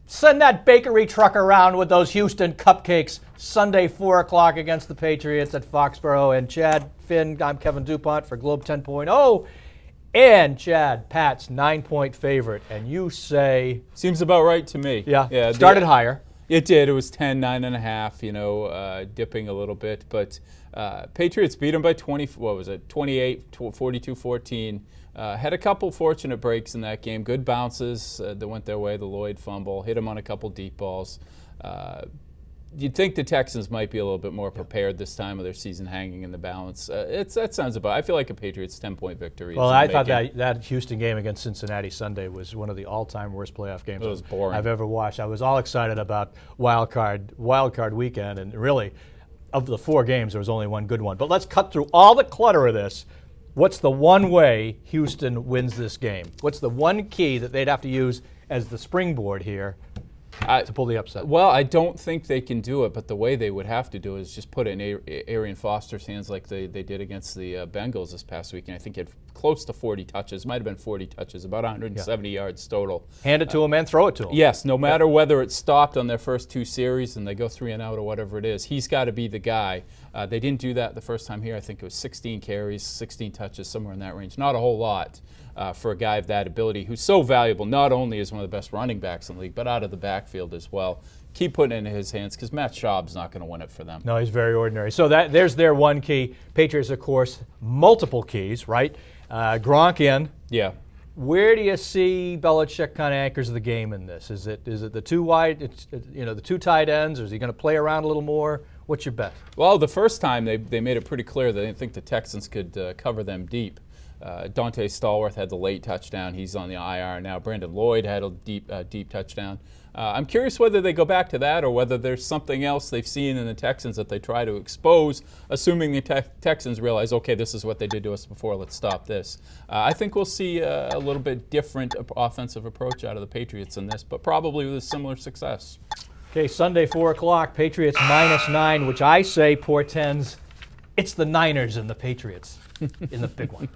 Send that bakery truck around with those Houston cupcakes Sunday, 4 o'clock against the Patriots at Foxborough. And Chad Finn, I'm Kevin Dupont for Globe 10.0. And Chad, Pat's 9-point favorite. And you say... Seems about right to me. Yeah, started higher. It did. It was 10, 9.5, dipping a little bit. But Patriots beat them by 28, 42-14. Had a couple fortunate breaks in that game. Good bounces that went their way. The Lloyd fumble. Hit them on a couple deep balls. You'd think the Texans might be a little bit more prepared this time with their season hanging in the balance. That sounds about. I feel like a Patriots 10-point victory. Well, I thought that Houston game against Cincinnati Sunday was one of the all-time worst playoff games it was boring. I've ever watched. I was all excited about wild card weekend, and really, of the 4 games, there was only one good one. But let's cut through all the clutter of this. What's the one way Houston wins this game? What's the one key that they'd have to use as the springboard here to pull the upset? Well, I don't think they can do it, but the way they would have to do it is just put it in Arian Foster's hands like they did against the Bengals this past weekend. I think he had close to 40 touches, might have been 40 touches, about 170 yards total. Hand it to him and throw it to him. Yes, no matter whether it's stopped on their first 2 series and they go 3 and out or whatever it is, he's got to be the guy. They didn't do that the first time here. I think it was 16 carries, 16 touches, somewhere in that range. Not a whole lot for a guy of that ability who's so valuable, not only as one of the best running backs in the league, but out of the backfield as well. Keep putting it in his hands because Matt Schaub's not going to win it for them. No, he's very ordinary. So there's their one key. Patriots, of course, multiple keys, right? Gronk in. Yeah. Where do you see Belichick kind of anchors the game in this? Is it the 2 wide, the 2 tight ends, or is he going to play around a little more? What's your bet? Well, the first time they made it pretty clear they didn't think the Texans could cover them deep. Dante Stallworth had the late touchdown. He's on the IR now. Brandon Lloyd had a deep touchdown. I'm curious whether they go back to that or whether there's something else they've seen in the Texans that they try to expose, assuming the Texans realize, okay, this is what they did to us before, let's stop this. I think we'll see a little bit different offensive approach out of the Patriots in this, but probably with a similar success. Okay, Sunday, 4 o'clock, Patriots -9, which I say portends it's the Niners and the Patriots in the big one.